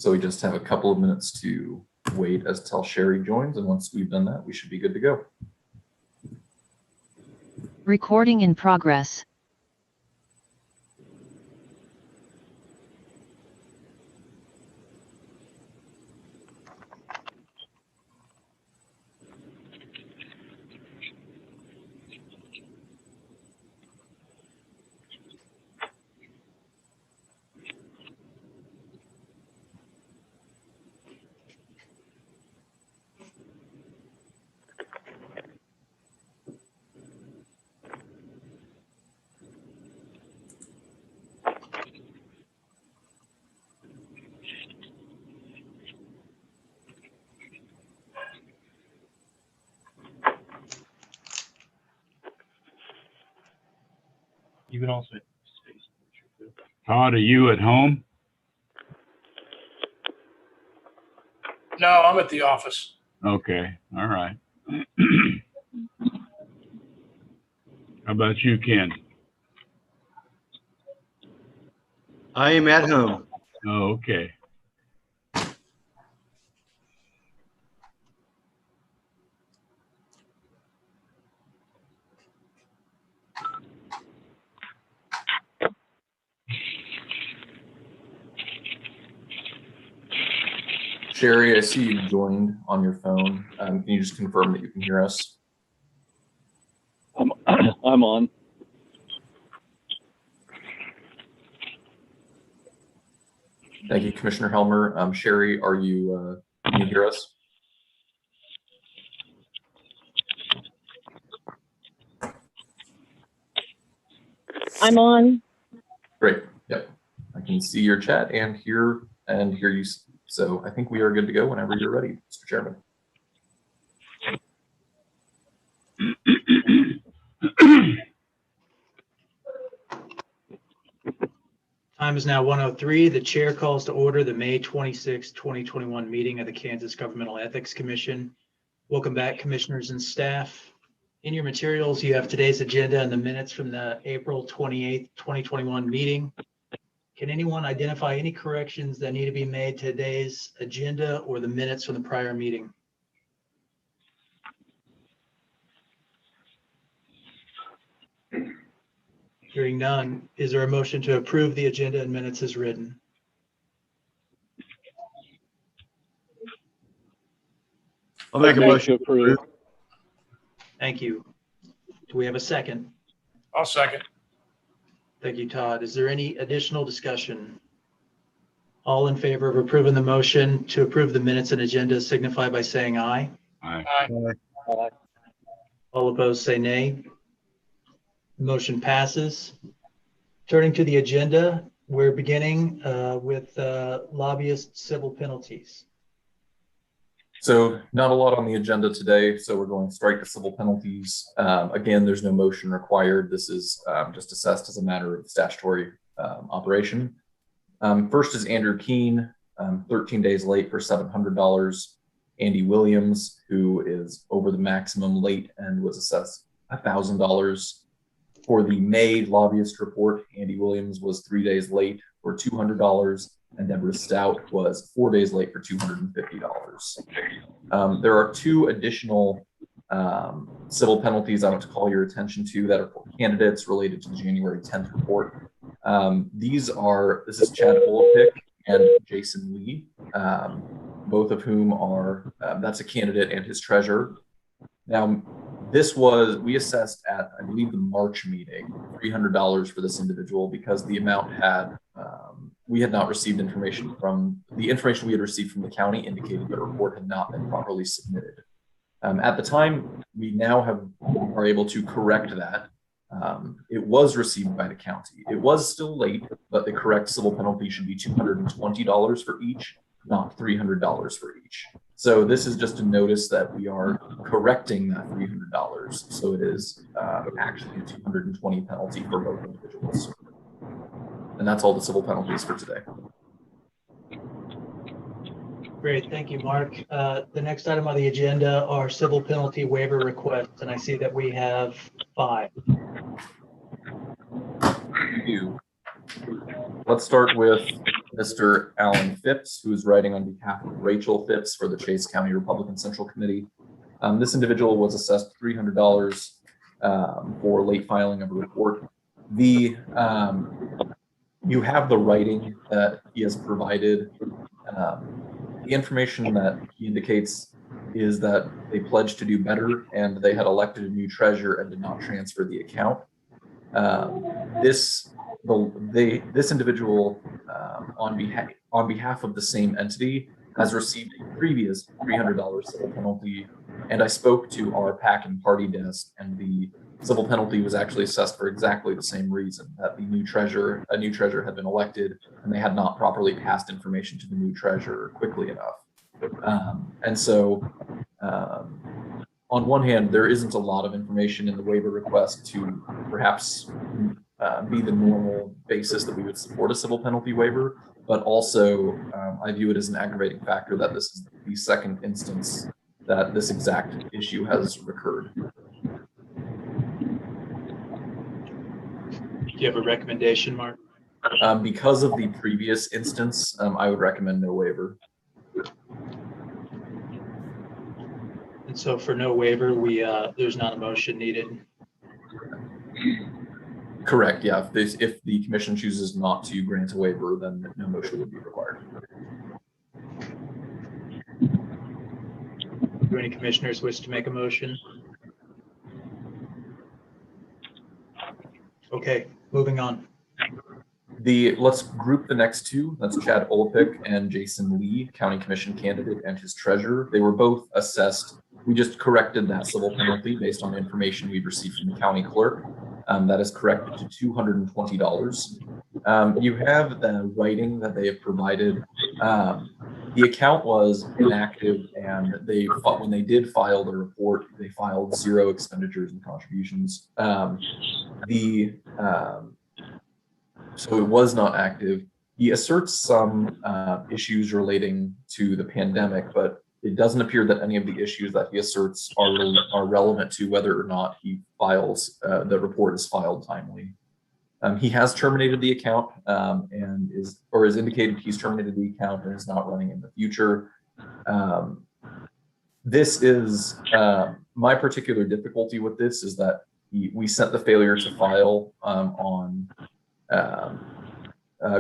So we just have a couple of minutes to wait until Sherry joins, and once we've done that, we should be good to go. Recording in progress. You can also space. Todd, are you at home? No, I'm at the office. Okay, all right. How about you, Ken? I am at home. Oh, okay. Sherry, I see you joined on your phone. Can you just confirm that you can hear us? I'm on. Thank you, Commissioner Helmer. Sherry, are you? Can you hear us? I'm on. Great. Yep. I can see your chat and hear you. So I think we are good to go whenever you're ready, Mr. Chairman. Time is now 1:03. The chair calls to order the May 26, 2021 meeting of the Kansas Governmental Ethics Commission. Welcome back, commissioners and staff. In your materials, you have today's agenda and the minutes from the April 28th, 2021 meeting. Can anyone identify any corrections that need to be made to today's agenda or the minutes from the prior meeting? Hearing none, is there a motion to approve the agenda and minutes as written? I'll make a motion to approve. Thank you. Do we have a second? I'll second. Thank you, Todd. Is there any additional discussion? All in favor of approving the motion to approve the minutes and agenda signify by saying aye. Aye. Aye. All opposed say nay. The motion passes. Turning to the agenda, we're beginning with lobbyist civil penalties. So not a lot on the agenda today, so we're going straight to civil penalties. Again, there's no motion required. This is just assessed as a matter of statutory operation. First is Andrew Keene, 13 days late for $700. Andy Williams, who is over the maximum late and was assessed $1,000. For the May lobbyist report, Andy Williams was 3 days late for $200, and Deborah Stout was 4 days late for $250. There are two additional civil penalties I want to call your attention to that are for candidates related to the January 10th report. This is Chad Olapick and Jason Lee, both of whom are, that's a candidate and his treasurer. Now, we assessed at, I believe, the March meeting, $300 for this individual because the amount we had not received information the information we had received from the county indicated that a report had not been properly submitted. At the time, we now are able to correct that. It was received by the county. It was still late, but the correct civil penalty should be $220 for each, not $300 for each. So this is just a notice that we are correcting that $300. So it is actually a $220 penalty for both individuals. And that's all the civil penalties for today. Great, thank you, Mark. The next item on the agenda are civil penalty waiver requests, and I see that we have 5. Let's start with Mr. Alan Phipps, who is writing on behalf of Rachel Phipps for the Chase County Republican Central Committee. This individual was assessed $300 for late filing of a report. You have the writing that he has provided. The information that he indicates is that they pledged to do better and they had elected a new treasurer and did not transfer the account. This individual, on behalf of the same entity, has received a previous $300 civil penalty, and I spoke to our PAC and party desk, and the civil penalty was actually assessed for exactly the same reason, that a new treasurer had been elected, and they had not properly passed information to the new treasurer quickly enough. And so, on one hand, there isn't a lot of information in the waiver request to perhaps be the normal basis that we would support a civil penalty waiver, but also I view it as an aggravating factor that this is the second instance that this exact issue has recurred. Do you have a recommendation, Mark? Because of the previous instance, I would recommend no waiver. And so for no waiver, there's not a motion needed. Correct, yeah. If the commission chooses not to grant a waiver, then no motion would be required. Do any commissioners wish to make a motion? Okay, moving on. Let's group the next two. That's Chad Olpick and Jason Lee, county commission candidate and his treasurer. They were both assessed. We just corrected that civil penalty based on information we've received from the county clerk. That is corrected to $220. You have the writing that they have provided. The account was inactive, and when they did file the report, they filed 0 expenditures and contributions. So it was not active. He asserts some issues relating to the pandemic, but it doesn't appear that any of the issues that he asserts are relevant to whether or not he files the report is filed timely. He has terminated the account and has indicated he's terminated the account and is not running in the future. This is my particular difficulty with this is that we sent the failure to file on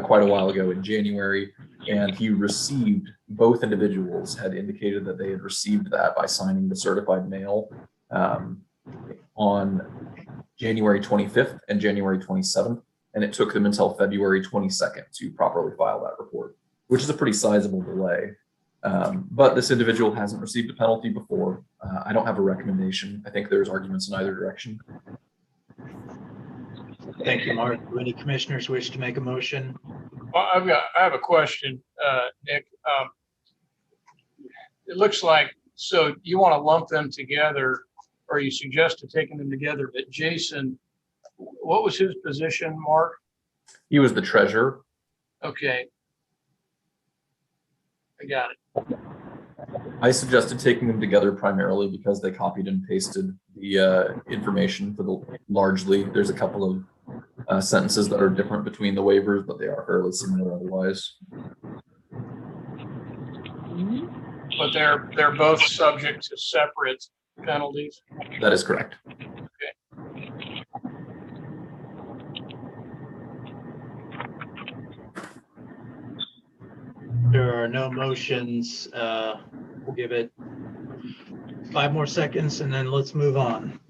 quite a while ago in January, and he received, both individuals had indicated that they had received that by signing the certified mail on January 25th and January 27th, and it took them until February 22nd to properly file that report, which is a pretty sizable delay. But this individual hasn't received a penalty before. I don't have a recommendation. I think there's arguments in either direction. Thank you, Mark. Do any commissioners wish to make a motion? Well, I have a question, Nick. It looks like, so you want to lump them together, or you suggested taking them together, but Jason, what was his position, Mark? He was the treasurer. Okay. I got it. I suggested taking them together primarily because they copied and pasted the information for largely. There's a couple of sentences that are different between the waivers, but they are fairly similar otherwise. But they're both subject to separate penalties. That is correct. There are no motions. We'll give it 5 more seconds and then let's move on.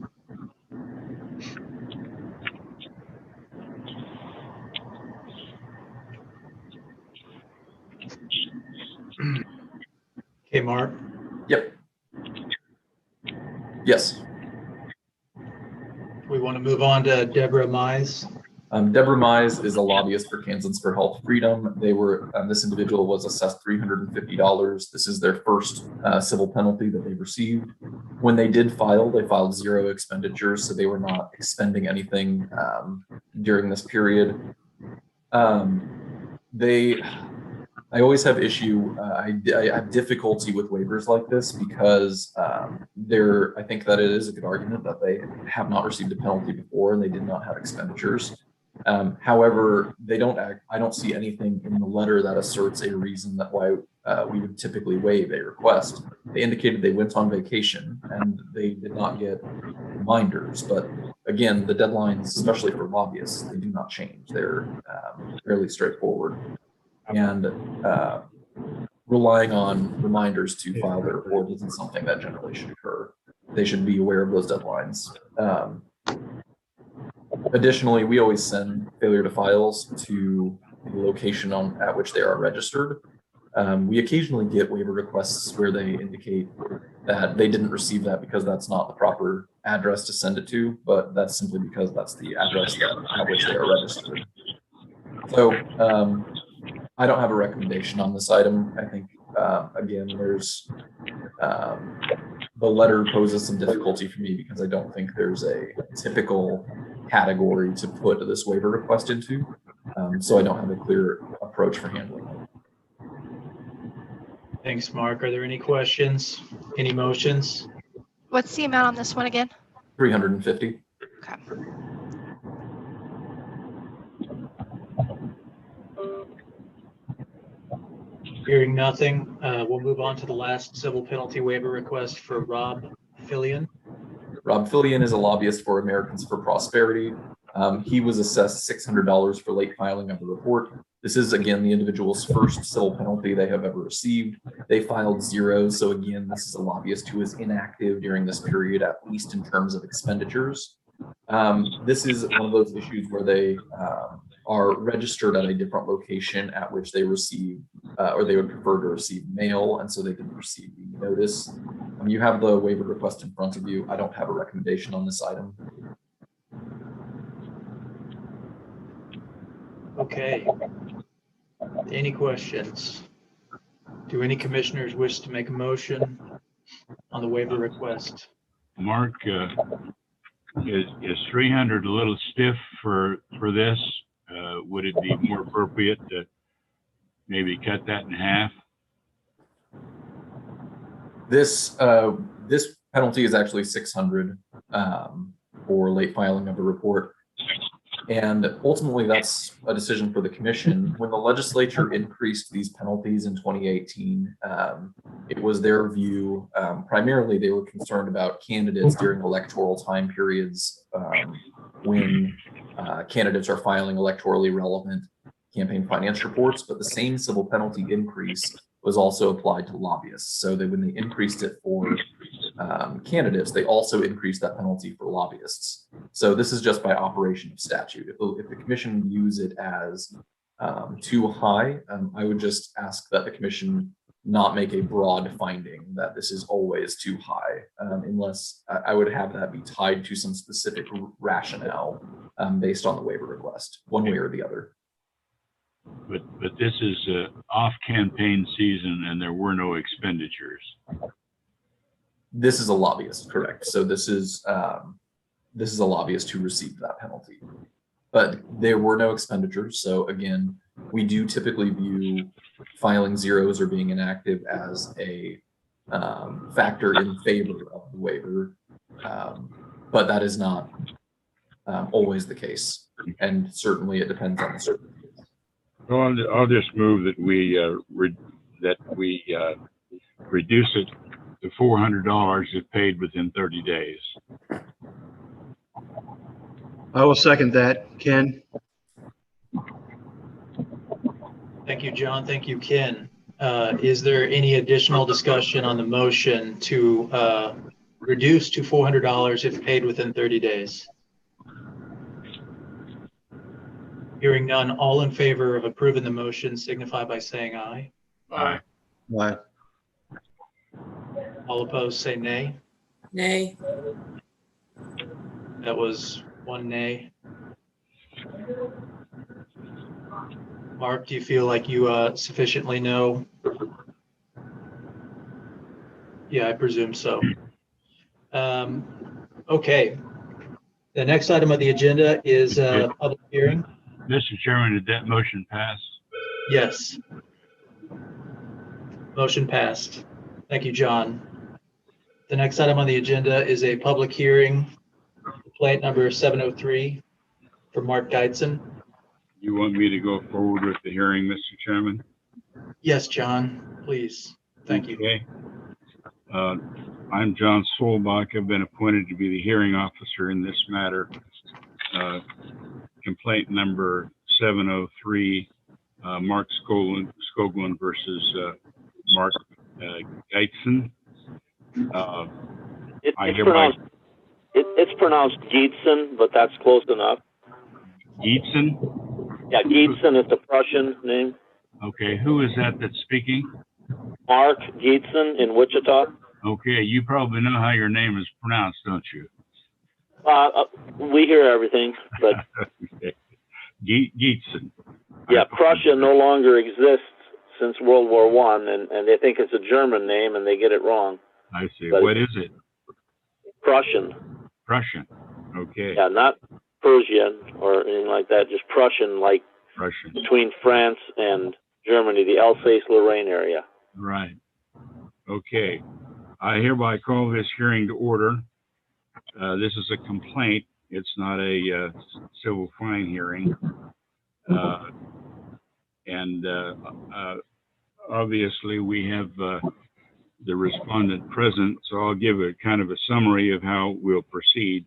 Okay, Mark. Yep. Yes. We want to move on to Deborah Mize. Deborah Mize is a lobbyist for Kansans for Health Freedom. This individual was assessed $350. This is their first civil penalty that they've received. When they did file, they filed 0 expenditures, so they were not expending anything during this period. I always have I have difficulty with waivers like this because I think that it is a good argument that they have not received a penalty before and they did not have expenditures. However, they don't act, I don't see anything in the letter that asserts a reason that why we would typically waive a request. They indicated they went on vacation and they did not get reminders, but again, the deadlines, especially for lobbyists, they do not change. They're fairly straightforward. And relying on reminders to file their report isn't something that generally should occur. They should be aware of those deadlines. Additionally, we always send failure to files to the location at which they are registered. We occasionally get waiver requests where they indicate that they didn't receive that because that's not the proper address to send it to, but that's simply because that's the address at which they are registered. So I don't have a recommendation on this item. I think, again, there's the letter poses some difficulty for me because I don't think there's a typical category to put this waiver request into. So I don't have a clear approach for handling it. Thanks, Mark. Are there any questions? Any motions? What's the amount on this one again? 350. Okay. Hearing nothing, we'll move on to the last civil penalty waiver request for Rob Fillion. Rob Fillion is a lobbyist for Americans for Prosperity. He was assessed $600 for late filing of the report. This is, again, the individual's first civil penalty they have ever received. They filed 0, so again, this is a lobbyist who is inactive during this period, at least in terms of expenditures. This is one of those issues where they are registered at a different location at which they receive, or they would prefer to receive mail, and so they didn't receive the notice. You have the waiver request in front of you. I don't have a recommendation on this item. Okay. Any questions? Do any commissioners wish to make a motion on the waiver request? Mark, is 300 a little stiff for this? Would it be more appropriate to maybe cut that in half? This penalty is actually 600 for late filing of a report. And ultimately, that's a decision for the commission. When the legislature increased these penalties in 2018, it was their view, primarily they were concerned about candidates during electoral time periods when candidates are filing electorally relevant campaign finance reports, but the same civil penalty increase was also applied to lobbyists. So when they increased it for candidates, they also increased that penalty for lobbyists. So this is just by operation of statute. If the commission views it as too high, I would just ask that the commission not make a broad finding that this is always too high, unless I would have that be tied to some specific rationale based on the waiver request, one way or the other. But this is off campaign season and there were no expenditures. This is a lobbyist, correct? So this is a lobbyist who received that penalty, but there were no expenditures. So again, we do typically view filing zeros or being inactive as a factor in favor of the waiver, but that is not always the case, and certainly it depends on the circumstances. So I'll just move that we reduce it to $400 if paid within 30 days. I will second that. Ken? Thank you, John. Thank you, Ken. Is there any additional discussion on the motion to reduce to $400 if paid within 30 days? Hearing none, all in favor of approving the motion signify by saying aye. Aye. Aye. All opposed say nay. Nay. That was one nay. Mark, do you feel like you sufficiently know? Yeah, I presume so. Okay. The next item of the agenda is public hearing. Mr. Chairman, did that motion pass? Yes. Motion passed. Thank you, John. The next item on the agenda is a public hearing, complaint number 703 for Mark Geitzen. You want me to go forward with the hearing, Mr. Chairman? Yes, John, please. Thank you. Okay. I'm John Solbach. I've been appointed to be the hearing officer in this matter. Complaint number 703, Mark Skoglund versus Mark Geitzen. It's pronounced Gietzen, but that's close enough. Gietzen? Yeah, Gietzen is the Prussian name. Okay, who is that that's speaking? Mark Gietzen in Wichita. Okay, you probably know how your name is pronounced, don't you? We hear everything, but Okay. Gietzen. yeah, Prussia no longer exists since World War I, and they think it's a German name, and they get it wrong. I see. But what is it? Prussian. Prussian. Okay. Yeah, not Persian or anything like that, just Prussian, like Prussian. between France and Germany, the Alsace-Lorraine area. Right. Okay. I hereby call this hearing to order. This is a complaint. It's not a civil fine hearing. Obviously we have the respondent present, so I'll give a kind of a summary of how we'll proceed.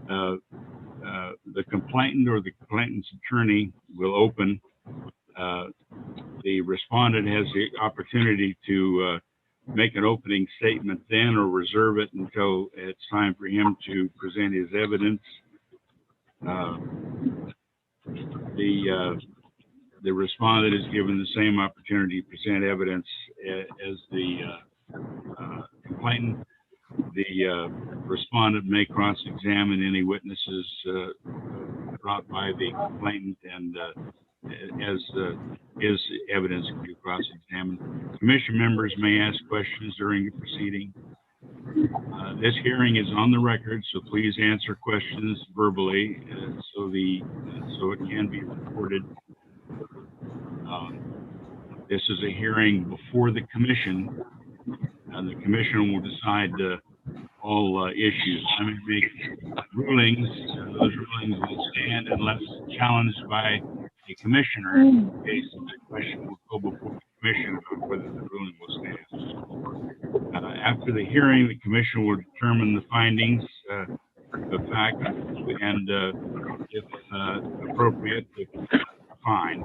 The complainant or the complainant's attorney will open. The respondent has the opportunity to make an opening statement then or reserve it until it's time for him to present his evidence. The respondent is given the same opportunity to present evidence as the complainant. The respondent may cross-examine any witnesses brought by the complainant, and as his evidence can be cross-examined. Commission members may ask questions during the proceeding. This hearing is on the record, so please answer questions verbally so it can be recorded. This is a hearing before the commission, and the commission will decide all issues. I may make rulings. Those rulings will stand unless challenged by a commissioner. In case the question will go before the commission about whether the ruling will stand. After the hearing, the commission will determine the findings of fact and, if appropriate, the fine.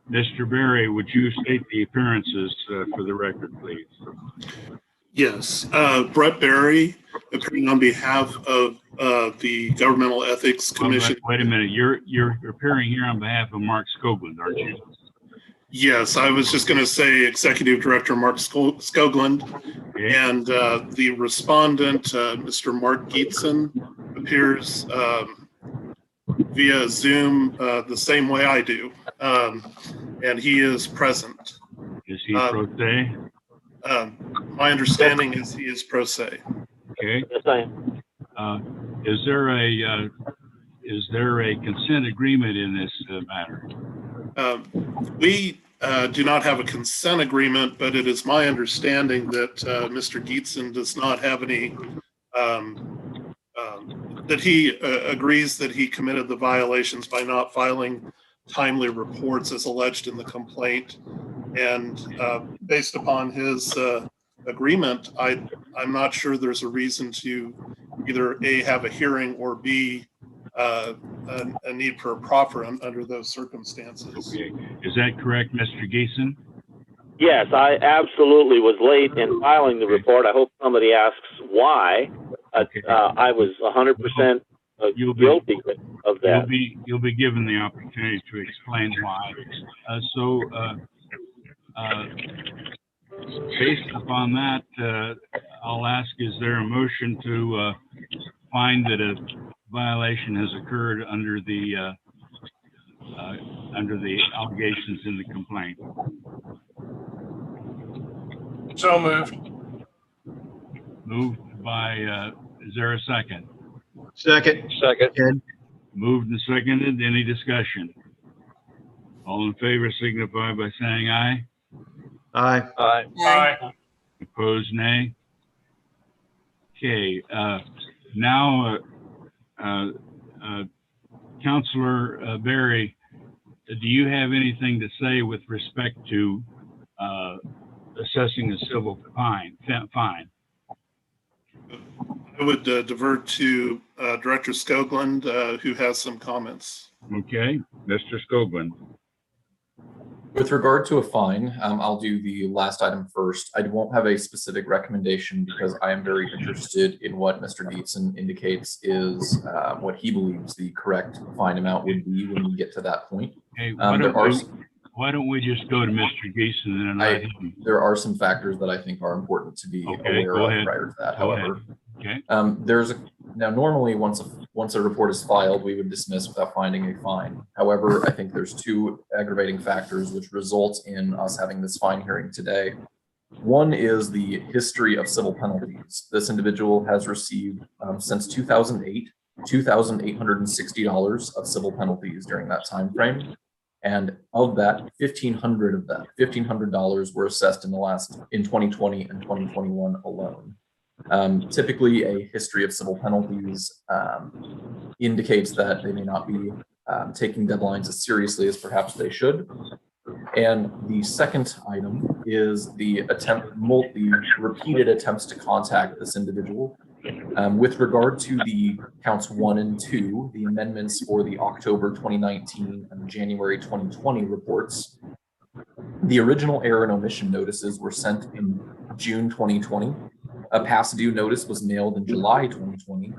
Mr. Berry, would you state the appearances for the record, please? Yes, Brett Berry, appearing on behalf of the Governmental Ethics Commission. Wait a minute, you're appearing here on behalf of Mark Skoglund, aren't you? Yes, I was just going to say Executive Director Mark Skoglund, Okay. and the respondent, Mr. Mark Gietzen, appears via Zoom the same way I do, and he is present. Is he pro se? My understanding is he is pro se. Okay. Yes, I am. Is there a consent agreement in this matter? We do not have a consent agreement, but it is my understanding that Mr. Gietzen does not have any, that he agrees that he committed the violations by not filing timely reports as alleged in the complaint. And based upon his agreement, I'm not sure there's a reason to either A, have a hearing, or B, a need for a proffer under those circumstances. Okay. Is that correct, Mr. Gietzen? Yes, I absolutely was late in filing the report. I hope somebody asks why. Okay. I was 100% guilty of that. You'll be given the opportunity to explain why. Based upon that, I'll ask: is there a motion to find that a violation has occurred under the allegations in the complaint? So moved. Moved by. Is there a second? Second. Ken. Moved and seconded. Any discussion? All in favor signify by saying aye. Aye. Aye. Opposed, nay. Okay, now, Counselor Berry, do you have anything to say with respect to assessing a civil fine? I would divert to Director Skoglund, who has some comments. Okay, Mr. Skoglund. With regard to a fine, I'll do the last item first. I won't have a specific recommendation because I am very interested in what Mr. Dietzen indicates is what he believes the correct fine amount would be when we get to that point. Okay, why don't we just go to Mr. Dietzen and there are some factors that I think are important to be aware of prior to that. However, now normally once a report is filed, we would dismiss without finding a fine. However, I think there's two aggravating factors which result in us having this fine hearing today. One is the history of civil penalties. This individual has received since 2008, $2,860 of civil penalties during that time frame. And of that, $1,500 were assessed in 2020 and 2021 alone. Typically, a history of civil penalties indicates that they may not be taking deadlines as seriously as perhaps they should. And the second item is the repeated attempts to contact this individual. With regard to the counts 1 and 2, the amendments for the October 2019 and January 2020 reports, the original error and omission notices were sent in June 2020. A past due notice was mailed in July 2020.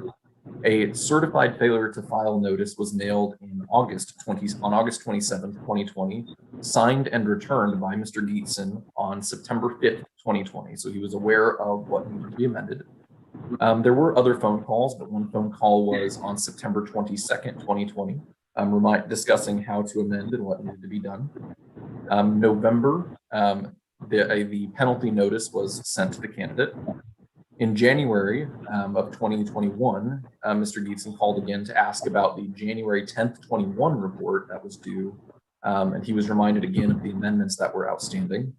A certified failure to file notice was mailed on August 27th, 2020, signed and returned by Mr. Dietzen on September 5th, 2020. So he was aware of what needed to be amended. There were other phone calls, but one phone call was on September 22nd, 2020, discussing how to amend and what needed to be done. November, the penalty notice was sent to the candidate. In January of 2021, Mr. Dietzen called again to ask about the January 10th, 21 report that was due, and he was reminded again of the amendments that were outstanding.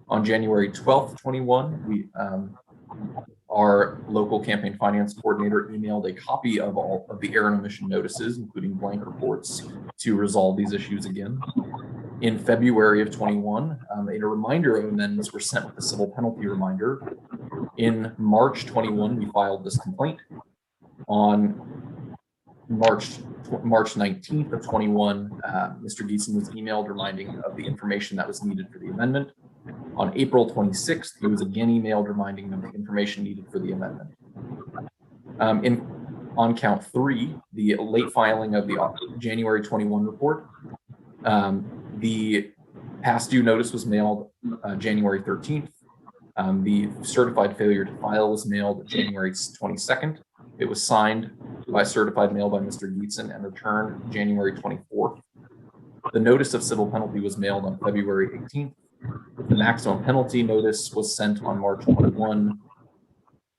On January 12th, 21, our local campaign finance coordinator emailed a copy of all of the error and omission notices, including blank reports, to resolve these issues again. In February of 21, a reminder of amendments were sent with the civil penalty reminder. In March 21, we filed this complaint. On March 19th of 21, Mr. Dietzen was emailed reminding of the information that was needed for the amendment. On April 26th, he was again emailed reminding of the information needed for the amendment. On count 3, the late filing of the January 21 report, the past due notice was mailed January 13th. The certified failure to file was mailed January 22nd. It was signed by certified mail by Mr. Dietzen and returned January 24th. The notice of civil penalty was mailed on February 18th. The maximum penalty notice was sent on March 21.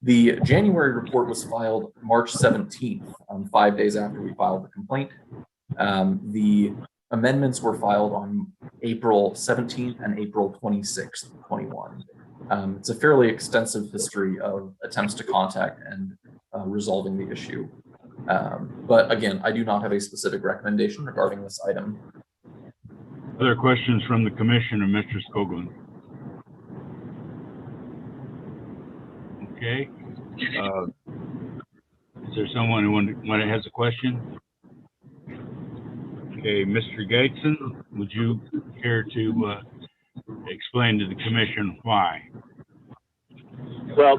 The January report was filed March 17th, 5 days after we filed the complaint. The amendments were filed on April 17th and April 26th, 21. It's a fairly extensive history of attempts to contact and resolving the issue. But again, I do not have a specific recommendation regarding this item. Other questions from the commission of Mr. Skoglund? Okay. Is there someone who has a question? Okay, Mr. Gateson, would you care to explain to the commission why? Well,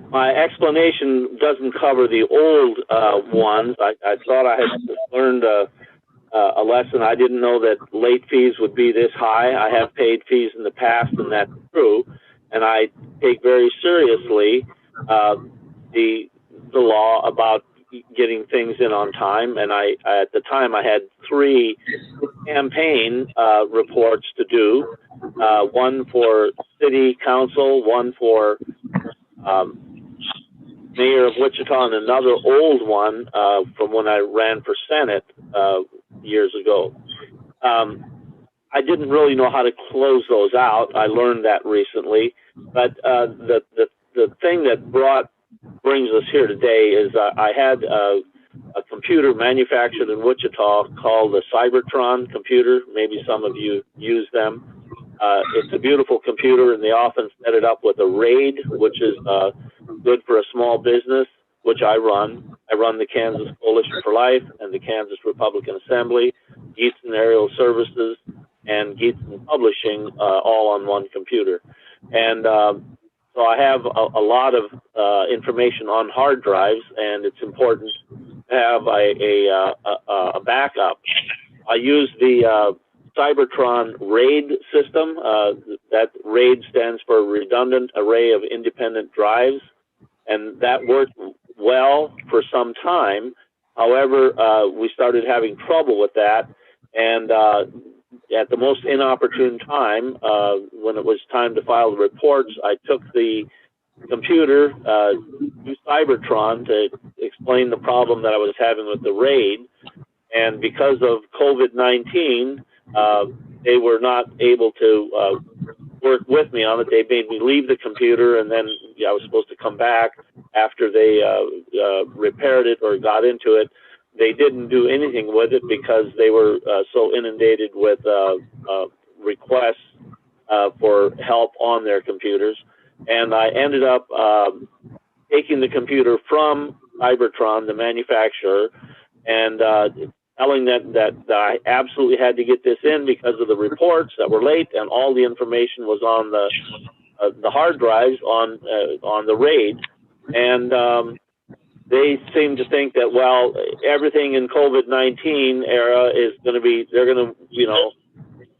my explanation doesn't cover the old ones. I thought I had learned a lesson. I didn't know that late fees would be this high. I have paid fees in the past, and that's true. And I take very seriously the law about getting things in on time. And at the time, I had 3 campaign reports to do, one for city council, one for mayor of Wichita, and another old one from when I ran for Senate years ago. I didn't really know how to close those out. I learned that recently, but the the thing that brings us here today is I had a computer manufactured in Wichita called the Cybertron computer. Maybe some of you use them. It's a beautiful computer, and they often set it up with a RAID, which is good for a small business, which I run. I run the Kansas Coalition for Life and the Kansas Republican Assembly, Geetson Aerial Services, and Geetson Publishing, all on one computer. And so I have a lot of information on hard drives, and it's important to have a backup. I use the Cybertron RAID system. That RAID stands for Redundant Array of Independent Drives, and that worked well for some time. However, we started having trouble with that, and at the most inopportune time, when it was time to file the reports, I took the computer to Cybertron to explain the problem that I was having with the RAID. And because of COVID-19, they were not able to work with me on it. They made me leave the computer, and then I was supposed to come back after they repaired it or got into it. They didn't do anything with it because they were so inundated with requests for help on their computers. And I ended up taking the computer from Cybertron, the manufacturer, and telling that I absolutely had to get this in because of the reports that were late, and all the information was on the hard drives on the RAID. And they seem to think that, well, everything in COVID-19 era is going to be, they're going to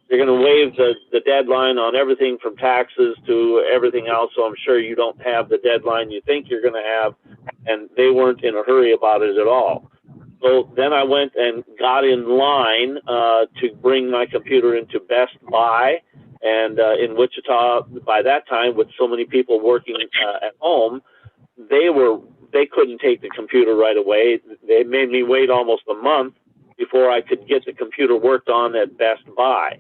waive the deadline on everything from taxes to everything else. So I'm sure you don't have the deadline you think you're going to have, and they weren't in a hurry about it at all. So then I went and got in line to bring my computer into Best Buy, and in Wichita, by that time, with so many people working at home, they couldn't take the computer right away. They made me wait almost a month before I could get the computer worked on at Best Buy.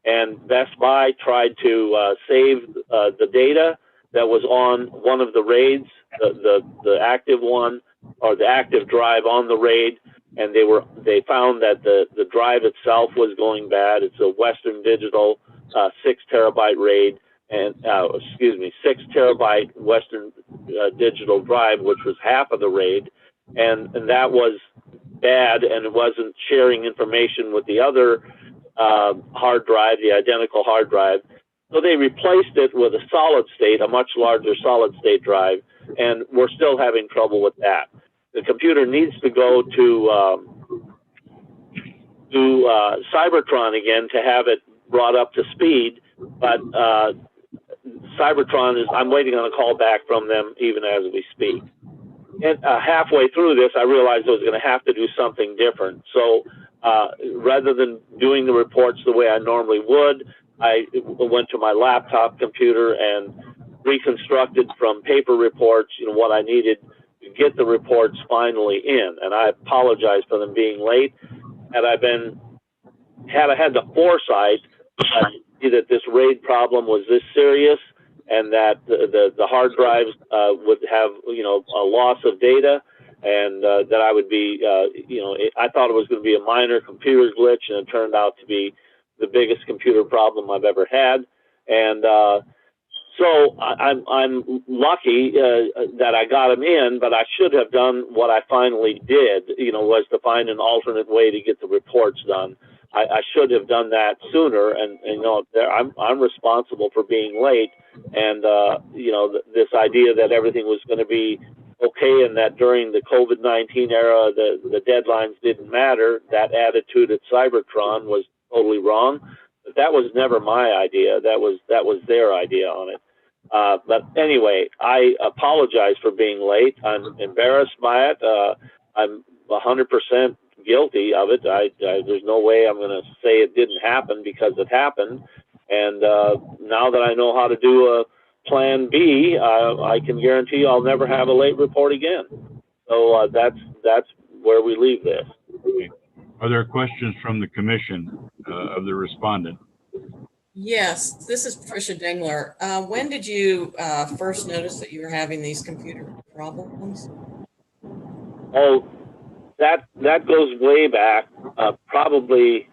And Best Buy tried to save the data that was on one of the RAIDs, the active one, or the active drive on the RAID, and they found that the drive itself was going bad. It's a Western Digital 6 terabyte RAID, and 6 terabyte Western Digital drive, which was half of the RAID, and that was bad, and it wasn't sharing information with the other hard drive, the identical hard drive. So they replaced it with a solid state, a much larger solid state drive, and we're still having trouble with that. The computer needs to go to Cybertron again to have it brought up to speed, but Cybertron I'm waiting on a call back from them even as we speak. And halfway through this, I realized I was going to have to do something different. So rather than doing the reports the way I normally would, I went to my laptop computer and reconstructed from paper reports, what I needed to get the reports finally in. And I apologize for them being late. Had I had the foresight to see that this RAID problem was this serious, and that the hard drives would have, a loss of data, and that I would be, I thought it was going to be a minor computer glitch, and it turned out to be the biggest computer problem I've ever had. And so I'm lucky that I got them in, but I should have done what I finally did, was to find an alternate way to get the reports done. I should have done that sooner, and I'm responsible for being late, and this idea that everything was going to be okay, and that during the COVID-19 era the deadlines didn't matter. That attitude at Cybertron was totally wrong. But that was never my idea. That was their idea on it. But anyway, I apologize for being late. I'm embarrassed by it. I'm 100% guilty of it. There's no way I'm going to say it didn't happen, because it happened. And now that I know how to do a plan B, I can guarantee I'll never have a late report again. So that's where we leave this. Okay. Are there questions from the commission of the respondent? Yes, this is Tricia Dingler. When did you first notice that you were having these computer problems? Oh, that goes way back. Probably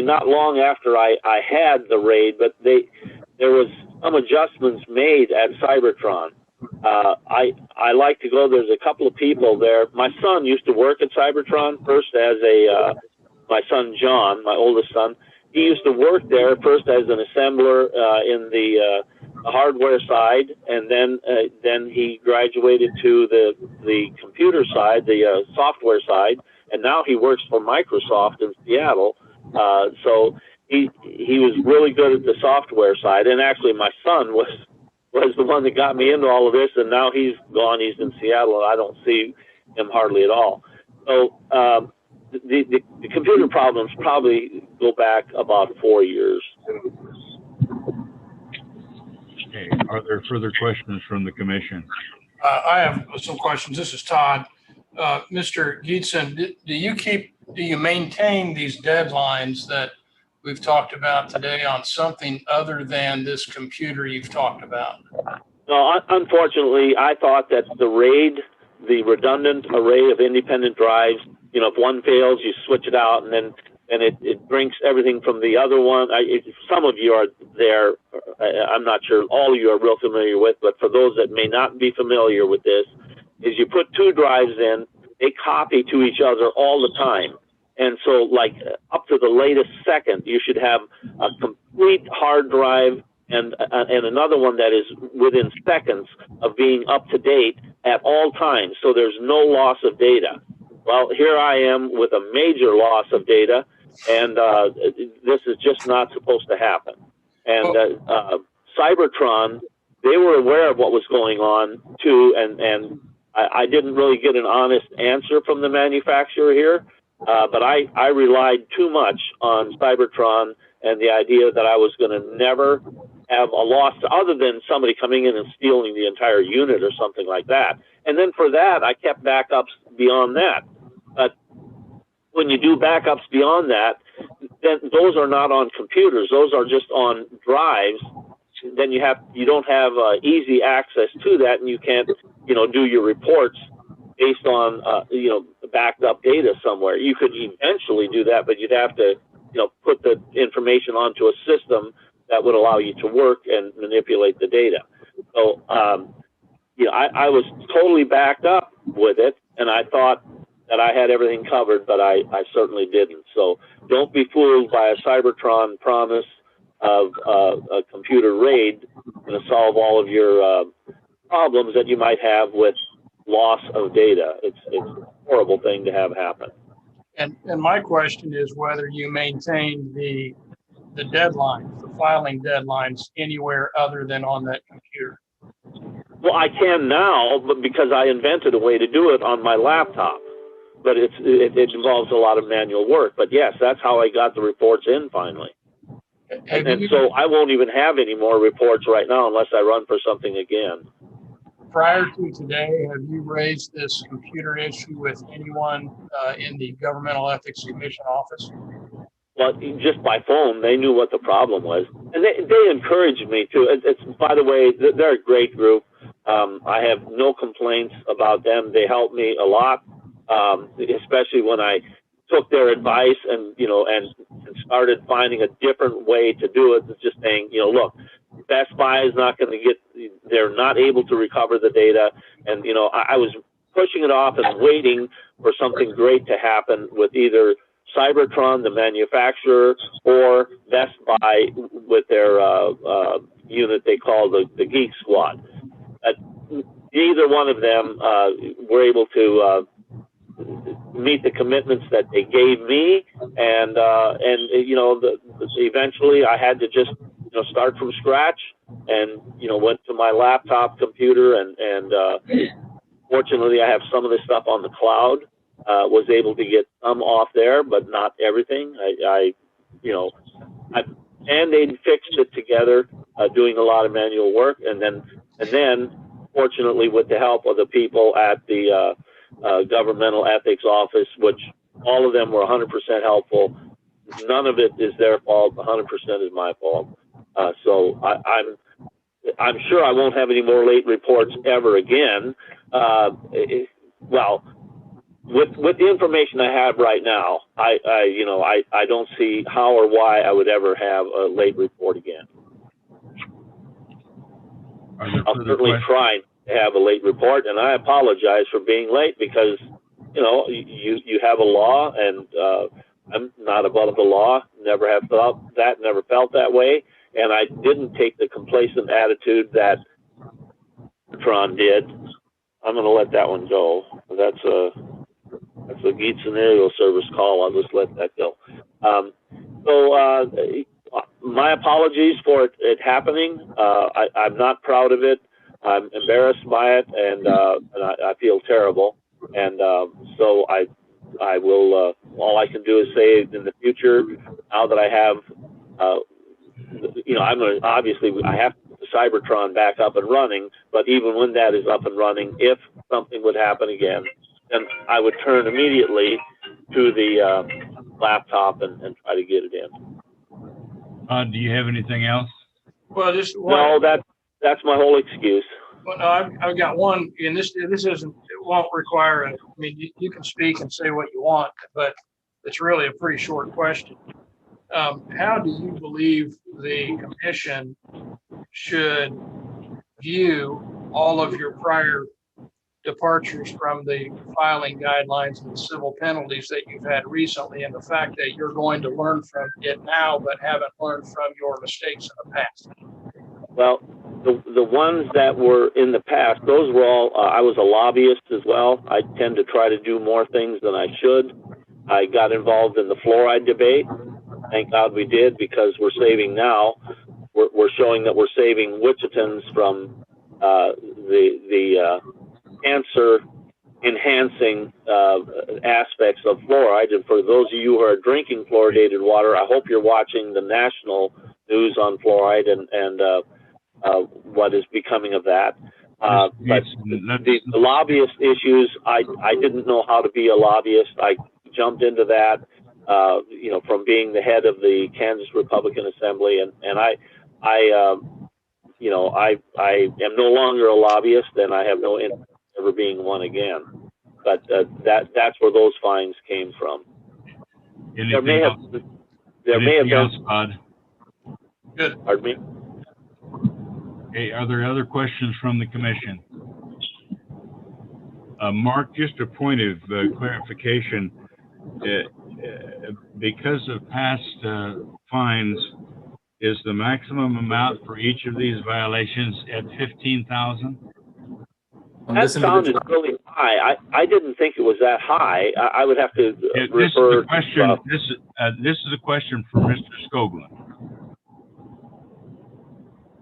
not long after I had the raid, but there was some adjustments made at Cybertron. I like to go. There's a couple of people there. My son used to work at Cybertron first as my son John, my oldest son. He used to work there first as an assembler in the hardware side, and then he graduated to the computer side, the software side, and now he works for Microsoft in Seattle. So he was really good at the software side, and actually my son was the one that got me into all of this, and now he's gone. He's in Seattle, and I don't see him hardly at all. So the computer problems probably go back about 4 years. Okay. Are there further questions from the commission? I have some questions. This is Todd. Mr. Geetson, do you maintain these deadlines that we've talked about today on something other than this computer you've talked about? No, unfortunately, I thought that the RAID, the redundant array of independent drives, if one fails, you switch it out, and then it drinks everything from the other one. Some of you are there. I'm not sure all of you are real familiar with, but for those that may not be familiar with this, is you put two drives in, they copy to each other all the time. And so, like, up to the latest second, you should have a complete hard drive and another one that is within seconds of being up to date at all times. So there's no loss of data. Well, here I am with a major loss of data, and this is just not supposed to happen. And Cybertron, they were aware of what was going on too, and I didn't really get an honest answer from the manufacturer here. But I relied too much on Cybertron and the idea that I was going to never have a loss other than somebody coming in and stealing the entire unit or something like that. And then for that, I kept backups beyond that. But when you do backups beyond that, then those are not on computers. Those are just on drives. Then you don't have easy access to that, and you can't, do your reports based on, backed up data somewhere. You could eventually do that, but you'd have to, put the information onto a system that would allow you to work and manipulate the data. So, I was totally backed up with it, and I thought that I had everything covered, but I certainly didn't. So don't be fooled by a Cybertron promise of a computer raid to solve all of your problems that you might have with loss of data. It's a horrible thing to have happen. And my question is whether you maintain the deadlines, the filing deadlines, anywhere other than on that computer. Well, I can now, but because I invented a way to do it on my laptop. But it involves a lot of manual work. But yes, that's how I got the reports in finally. And so I won't even have any more reports right now unless I run for something again. Prior to today, have you raised this computer issue with anyone in the Governmental Ethics Commission office? Well, just by phone, they knew what the problem was. And they encouraged me to. By the way, they're a great group. I have no complaints about them. They helped me a lot, especially when I took their advice and started finding a different way to do it. It's just saying, look, Best Buy is not going to they're not able to recover the data. And, I was pushing it off and waiting for something great to happen with either Cybertron, the manufacturer, or Best Buy with their unit they call the Geek Squad. Neither one of them were able to meet the commitments that they gave me, and eventually I had to just start from scratch, and went to my laptop computer, and fortunately I have some of this stuff on the cloud. Was able to get some off there, but not everything. I Band-Aid fixed it together, doing a lot of manual work, and then fortunately with the help of the people at the Governmental Ethics Office, which all of them were 100% helpful, none of it is their fault. 100% is my fault. So I'm sure I won't have any more late reports ever again. Well, with the information I have right now, I don't see how or why I would ever have a late report again. I'll certainly try to have a late report, and I apologize for being late because, you have a law, and I'm not above the law. Never have felt that, never felt that way, and I didn't take the complacent attitude that Tron did. I'm going to let that one go. That's a Geetson Aerial Service call. I'll just let that go. My apologies for it happening. I'm not proud of it. I'm embarrassed by it, and I feel terrible. And so I will. All I can do is say in the future, now that I have, I'm going to obviously I have the Cybertron back up and running. But even when that is up and running, if something would happen again, then I would turn immediately to the laptop and try to get it in. Do you have anything else? Well, just no. That's my whole excuse. Well, no, I've got one, and this isn't. It won't require. I mean, you can speak and say what you want, but it's really a pretty short question. How do you believe the commission should view all of your prior departures from the filing guidelines and the civil penalties that you've had recently, and the fact that you're going to learn from it now, but haven't learned from your mistakes in the past? Well, the ones that were in the past, those were all, I was a lobbyist as well. I tend to try to do more things than I should. I got involved in the fluoride debate. Thank God we did, because we're saving now. We're showing that we're saving Wichitans from the cancer enhancing aspects of fluoride. And for those of you who are drinking fluoridated water, I hope you're watching the national news on fluoride and what is becoming of that. But the lobbyist issues, I didn't know how to be a lobbyist. I jumped into that, from being the head of the Kansas Republican Assembly, and I am no longer a lobbyist, and I have no interest in ever being one again. But that's where those fines came from. There may have been. Good. Pardon me? Okay, are there other questions from the commission? Mark, just a point of clarification. Because of past fines, is the maximum amount for each of these violations at $15,000? That sounded really high. I didn't think it was that high. I would have to refer. This is a question for Mr. Skoglund.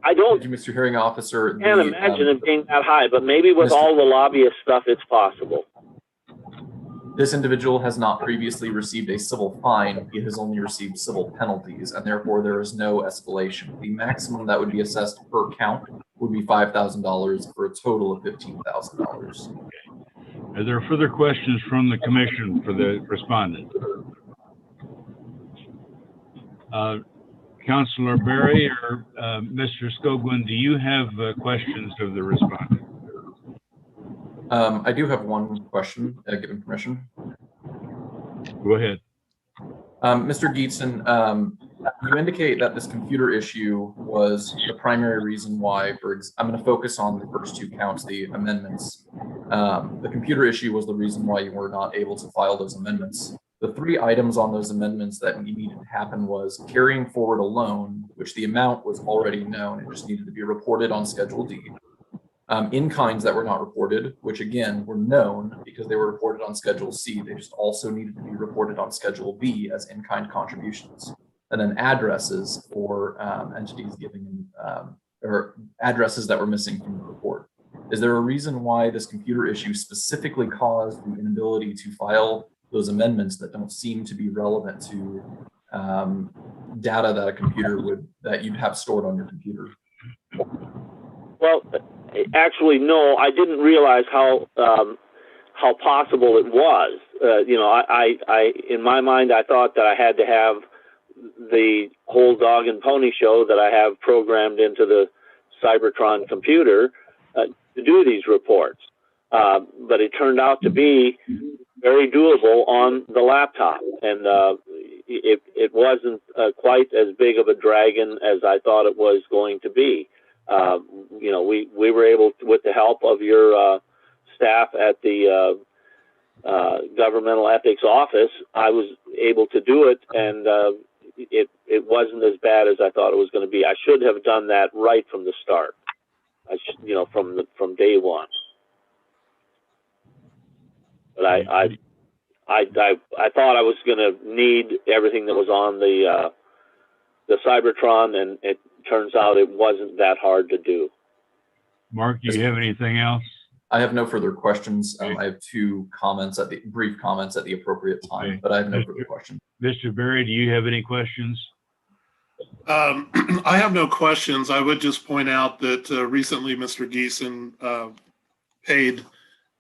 I don't. Thank you, Mr. Hearing Officer. Can't imagine it being that high, but maybe with all the lobbyist stuff, it's possible. This individual has not previously received a civil fine. He has only received civil penalties, and therefore there is no escalation. The maximum that would be assessed per count would be $5,000 for a total of $15,000. Are there further questions from the commission for the respondent? Councilor Berry or Mr. Skoglund, do you have questions of the respondent? I do have one question, given permission. Go ahead. Mr. Geetson, you indicate that this computer issue was the primary reason why, I'm going to focus on the first two counts, the amendments. The computer issue was the reason why you were not able to file those amendments. The three items on those amendments that needed to happen was carrying forward a loan, which the amount was already known. It just needed to be reported on Schedule D. In-kinds that were not reported, which again were known because they were reported on Schedule C. They just also needed to be reported on Schedule B as in-kind contributions. And then addresses for entities giving or addresses that were missing from the report. Is there a reason why this computer issue specifically caused the inability to file those amendments that don't seem to be relevant to data that a computer that you'd have stored on your computer? Well, actually, no. I didn't realize how possible it was. I in my mind, I thought that I had to have the whole dog and pony show that I have programmed into the Cybertron computer to do these reports. But it turned out to be very doable on the laptop, and it wasn't quite as big of a dragon as I thought it was going to be. You know, we were able to, with the help of your staff at the governmental ethics office, I was able to do it, and it wasn't as bad as I thought it was going to be. I should have done that right from the start. You know, from day one. But I thought I was going to need everything that was on the Cybertron, and it turns out it wasn't that hard to do. Mark, do you have anything else? I have no further questions. I have two brief comments at the appropriate time, but I have no further questions. Mr. Berry, do you have any questions? I have no questions. I would just point out that recently Mr. Geeson paid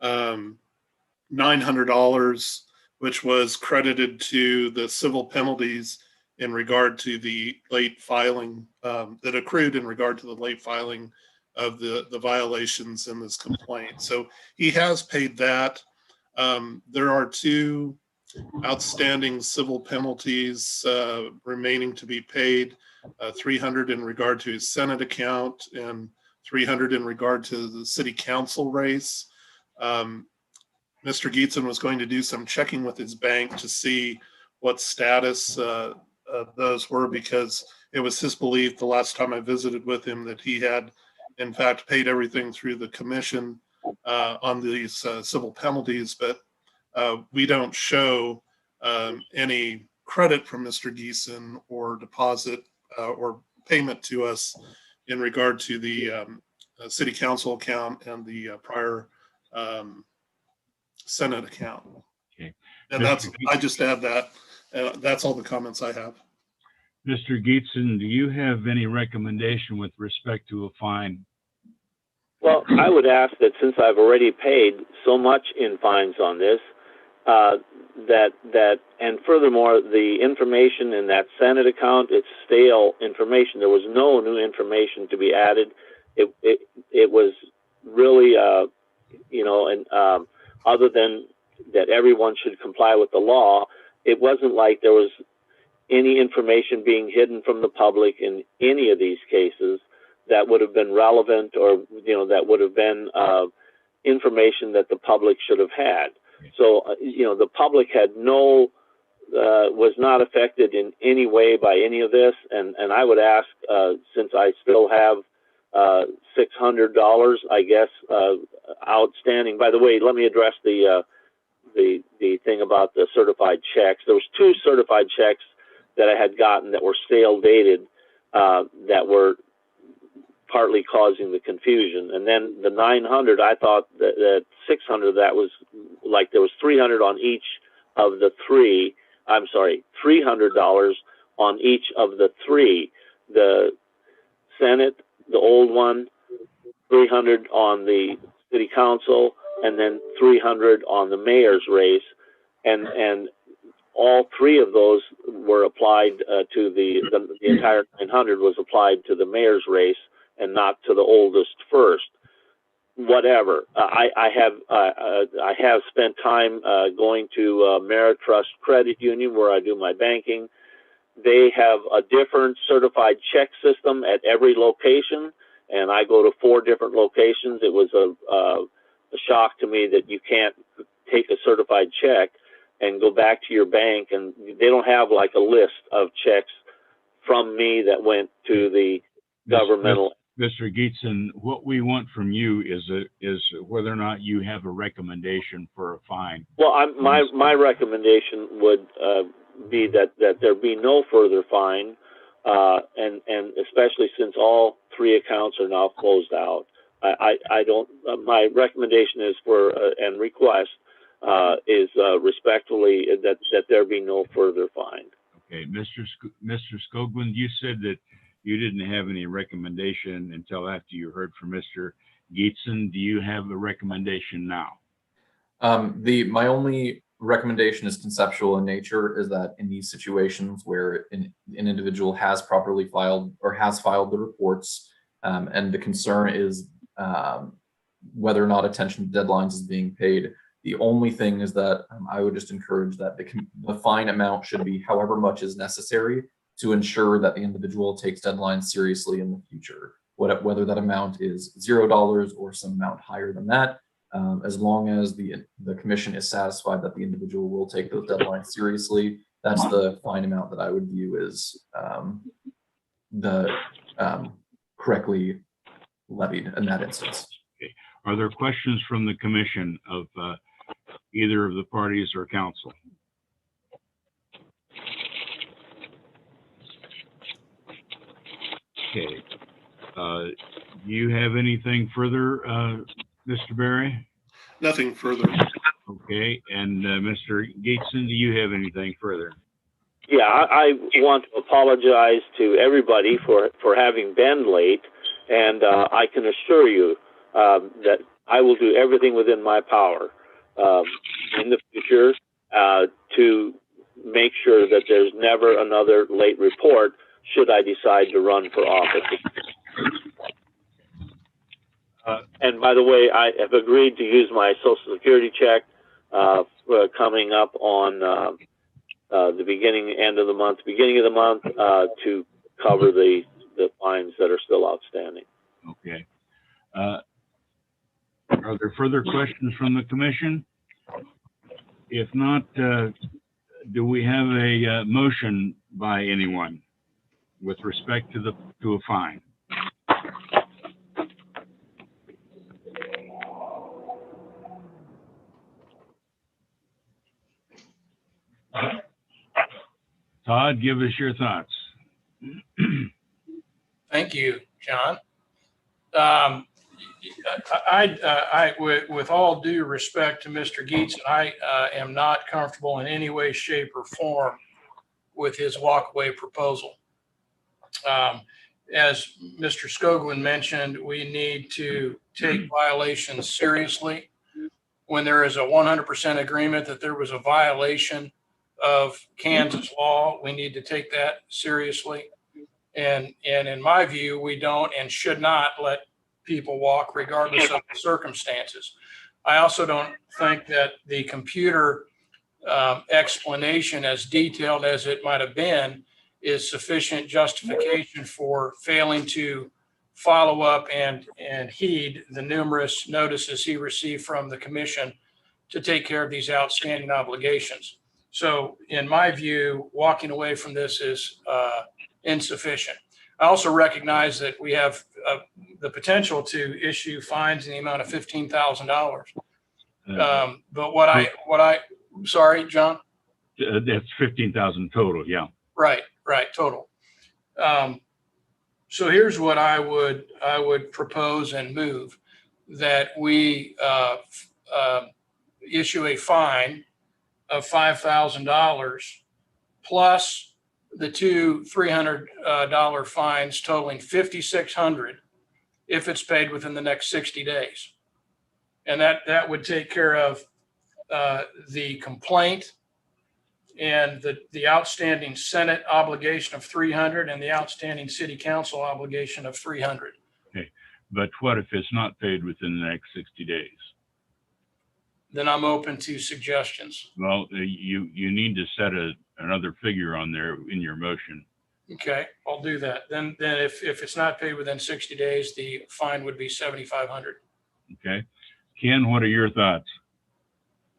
$900, which was credited to the civil penalties in regard to the late filing that accrued in regard to the late filing of the violations in this complaint. So he has paid that. There are two outstanding civil penalties remaining to be paid, $300 in regard to his Senate account and $300 in regard to the city council race. Mr. Geetson was going to do some checking with his bank to see what status those were, because it was his belief the last time I visited with him that he had in fact paid everything through the commission on these civil penalties, but we don't show any credit from Mr. Geeson or deposit or payment to us in regard to the city council account and the prior Senate account. Okay. And I just add that. That's all the comments I have. Mr. Geetson, do you have any recommendation with respect to a fine? Well, I would ask that since I've already paid so much in fines on this, and furthermore, the information in that Senate account, it's stale information. There was no new information to be added. It was really, you know, and other than that everyone should comply with the law, it wasn't like there was any information being hidden from the public in any of these cases that would have been relevant, or, you know, that would have been information that the public should have had. So, you know, the public had was not affected in any way by any of this. And I would ask, since I still have $600, I guess, outstanding. By the way, let me address the thing about the certified checks. There was 2 certified checks that I had gotten that were stale dated, that were partly causing the confusion. And then the 900, I thought that 600, that was like there was 300 on each of the 3. I'm sorry, $300 on each of the 3. The Senate, the old one, 300 on the city council, and then 300 on the mayor's race. And all 3 of those were applied to the entire 900 was applied to the mayor's race and not to the oldest first. Whatever. I have spent time going to Ameritrust Credit Union, where I do my banking. They have a different certified check system at every location, and I go to 4 different locations. It was a shock to me that you can't take a certified check and go back to your bank, and they don't have like a list of checks from me that went to the governmental. Mr. Geetson, what we want from you is whether or not you have a recommendation for a fine. Well, my recommendation would be that there be no further fine, and especially since all 3 accounts are now closed out. I don't. My recommendation is and request is respectfully that there be no further fine. Okay, Mr. Skoglund, you said that you didn't have any recommendation until after you heard from Mr. Geetson. Do you have a recommendation now? My only recommendation is conceptual in nature, is that in these situations where an individual has properly filed or has filed the reports, and the concern is whether or not attention to deadlines is being paid, the only thing is that I would just encourage that the fine amount should be however much is necessary to ensure that the individual takes deadlines seriously in the future. Whether that amount is $0 or some amount higher than that, as long as the commission is satisfied that the individual will take those deadlines seriously, that's the fine amount that I would view as correctly levied in that instance. Okay. Are there questions from the commission of either of the parties or council? Okay. Do you have anything further, Mr. Berry? Nothing further. Okay. And Mr. Gateson, do you have anything further? Yeah, I want to apologize to everybody for having been late, and I can assure you that I will do everything within my power in the future to make sure that there's never another late report should I decide to run for office. And by the way, I have agreed to use my Social Security check coming up on the end of the month to cover the fines that are still outstanding. Okay. Are there further questions from the commission? If not, do we have a motion by anyone with respect to a fine? Todd, give us your thoughts. Thank you, John. With all due respect to Mr. Geets, I am not comfortable in any way, shape, or form with his walkaway proposal. As Mr. Skoglund mentioned, we need to take violations seriously. When there is a 100% agreement that there was a violation of Kansas law, we need to take that seriously. And in my view, we don't and should not let people walk regardless of the circumstances. I also don't think that the computer explanation, as detailed as it might have been, is sufficient justification for failing to follow up and heed the numerous notices he received from the commission to take care of these outstanding obligations. So in my view, walking away from this is insufficient. I also recognize that we have the potential to issue fines in the amount of $15,000. But sorry, John? That's 15,000 total, yeah. Right, total. So here's what I would propose and move, that we issue a fine of $5,000 plus the two $300 fines totaling $5,600 if it's paid within the next 60 days. And that would take care of the complaint and the outstanding Senate obligation of $300 and the outstanding City Council obligation of $300. Okay, but what if it's not paid within the next 60 days? Then I'm open to suggestions. Well, you need to set another figure on there in your motion. Okay, I'll do that. Then if it's not paid within 60 days, the fine would be $7,500. Okay, Ken, what are your thoughts?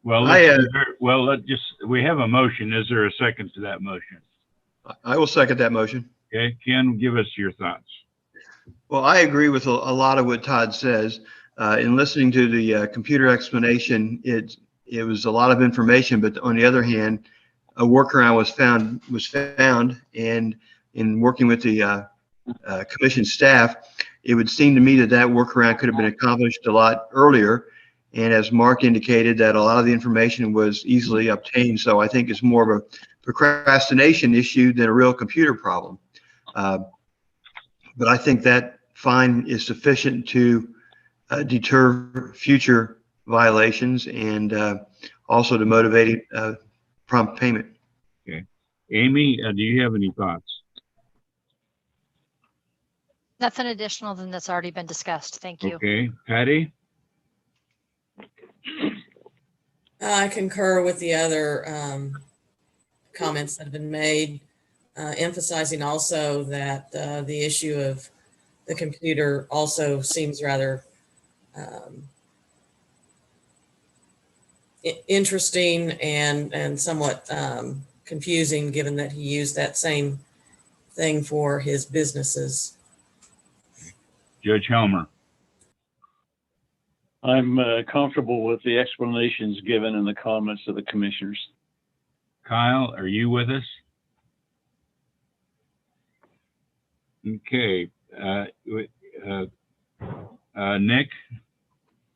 Well, we have a motion. Is there a second to that motion? I will second that motion. Okay, Ken, give us your thoughts. Well, I agree with a lot of what Todd says. In listening to the computer explanation, it was a lot of information, but on the other hand, a workaround was found, and in working with the commission staff, it would seem to me that workaround could have been accomplished a lot earlier. And as Mark indicated, that a lot of the information was easily obtained. So I think it's more of a procrastination issue than a real computer problem. But I think that fine is sufficient to deter future violations. And also to motivate prompt payment. Okay. Amy, do you have any thoughts? Nothing additional than that's already been discussed. Thank you. Okay. Patty? I concur with the other comments that have been made, emphasizing also that the issue of the computer also seems rather interesting and somewhat confusing, given that he used that same thing for his businesses. Judge Helmer? I'm comfortable with the explanations given in the comments of the commissioners. Kyle, are you with us? Okay. Nick?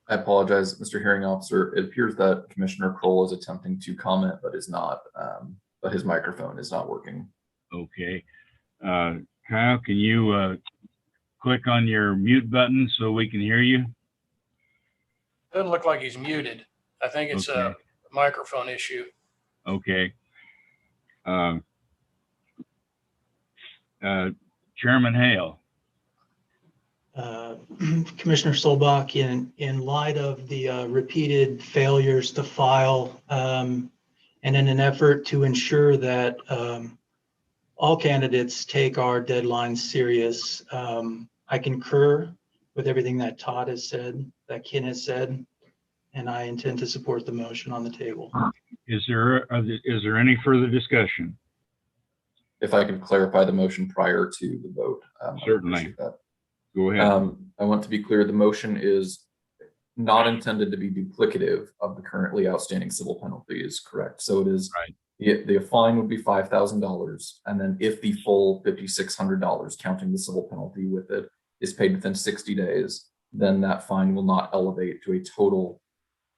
I apologize, Mr. Hearing Officer. It appears that Commissioner Kroll is attempting to comment, but is not, but his microphone is not working. Okay. Kyle, can you click on your mute button so we can hear you? Doesn't look like he's muted. I think it's Okay. a microphone issue. Okay. Chairman Hale. Commissioner Solbach, in light of the repeated failures to file and in an effort to ensure that all candidates take our deadlines serious, I concur with everything that Todd has said, that Ken has said, and I intend to support the motion on the table. Is there any further discussion? If I could clarify the motion prior to the vote. Certainly. Go ahead. I want to be clear, the motion is not intended to be duplicative of the currently outstanding civil penalties, correct? So it is, right. The fine would be $5,000. And then if the full $5,600, counting the civil penalty with it, is paid within 60 days, then that fine will not elevate to a total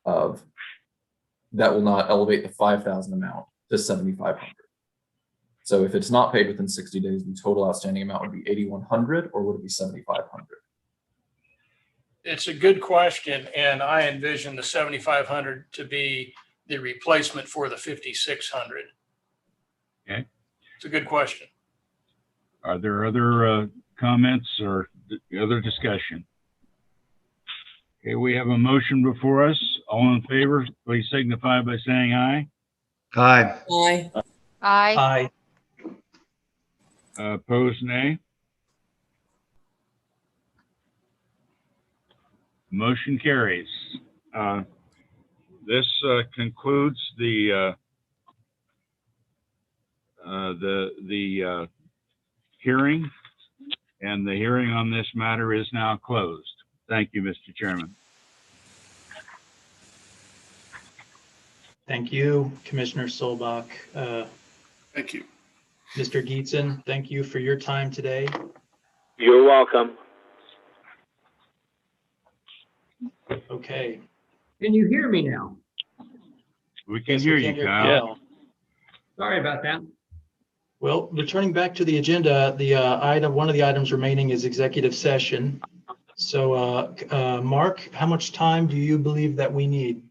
of, that will not elevate the 5,000 amount to 7,500. So if it's not paid within 60 days, the total outstanding amount would be 8,100, or would it be 7,500? It's a good question, and I envision the 7,500 to be the replacement for the 5,600. Okay. It's a good question. Are there other comments or other discussion? Okay, we have a motion before us. All in favor, please signify by saying aye. Aye. Aye. Aye. Aye. Opposed, nay. Motion carries. This concludes the hearing, and the hearing on this matter is now closed. Thank you, Mr. Chairman. Thank you, Commissioner Solbach. Thank you. Mr. Gietzen, thank you for your time today. You're welcome. Okay. Can you hear me now? We can Yes, hear we you, can Kyle. Sorry about that. Well, returning back to the agenda, the one of the items remaining is executive session. So, Mark, how much time do you believe that we need?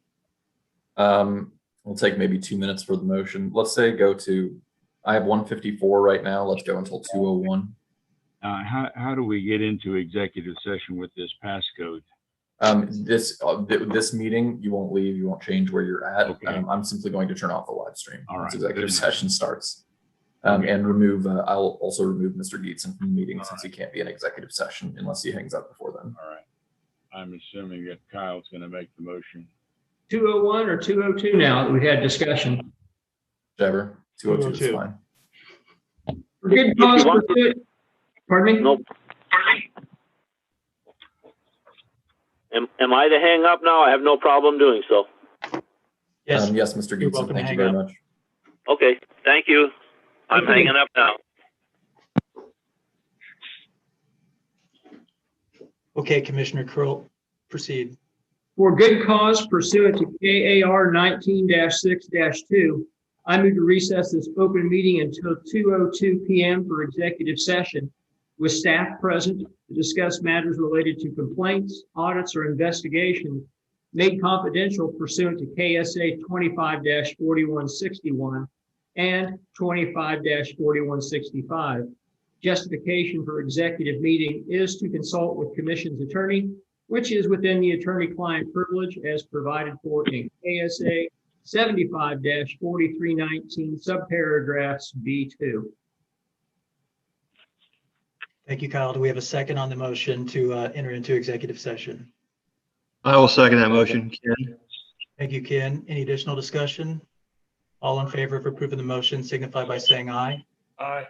We'll take maybe 2 minutes for the motion. Let's say go to, I have 154 right now. Let's go until 2:01. How do we get into executive session with this passcode? This meeting, you won't leave, you won't change where you're at. Okay. I'm simply going to turn off the live stream All once right. executive Good session starts. Okay. And remove, I'll also remove Mr. Gietzen from the meeting since he can't be in executive session unless he hangs up before then. All right. I'm assuming that Kyle's going to make the motion. 201 or 202 now that we had discussion. Whichever, 202 is fine. For good cause pursuant. Pardon me? Nope. Am I to hang up now? I have no problem doing so. Yes, Yes, Mr. You're Gietzen, welcome to thank you hang very up. much. Okay, thank you. I'm Okay. hanging up now. Okay, Commissioner Kroll, proceed. For good cause pursuant to KAR 19-6-2, I move to recess this open meeting until 2:02 p.m. for executive session with staff present to discuss matters related to complaints, audits, or investigations made confidential pursuant to KSA 25-4161 and 25-4165. Justification for executive meeting is to consult with Commission's attorney, which is within the attorney-client privilege as provided for in KSA 75-4319, subparagraphs B2. Thank you, Kyle. Do we have a second on the motion to enter into executive session? I will second that motion, Ken. Thank you, Ken. Any additional discussion? All in favor of approving the motion signify by saying aye. Aye.